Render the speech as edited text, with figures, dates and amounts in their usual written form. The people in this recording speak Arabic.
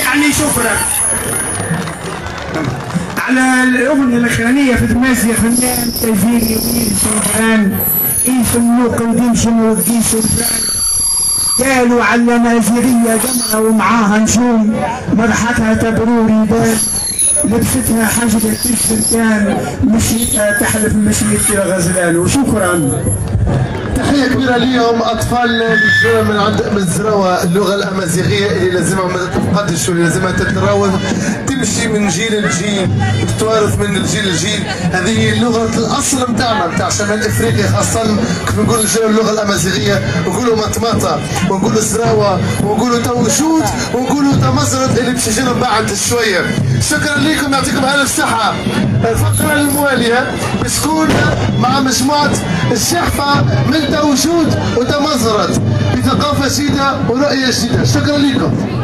يعني شكرا على الأغنية الأخرانية في المازية. فنان تجيري ويل سلطان قيس النوق وديمشن وقيس الفان قالوا على نازيرية جمرة ومعاها نجوم مرحتها تبروري بان لبستها حجرة السلطان مشيتها تحلف مشيت يا غزلان. وشكرا. تحية كبيرة ليهم أطفال من الزراوة. اللغة الأمازيغية اللي لازمها ما تتقدش واللي لازمها تتراوض تمشي من جيل لجيل وتتوارث من الجيل للجيل. هذه هي لغة الأصل نتاعنا نتاع شمال إفريقيا، خاصة كيف نقولوا اللغة الأمازيغية نقولوا مطمطة ونقولوا زراوة ونقولوا توشوت ونقولوا تمزرت اللي باش يجينا بعد شوية. شكرا لكم، يعطيكم ألف صحة. الفقرة الموالية بتكون مع مجموعة الشحفة من توشوت وتمزرت بثقافة جديدة ورؤية جديدة. شكرا لكم.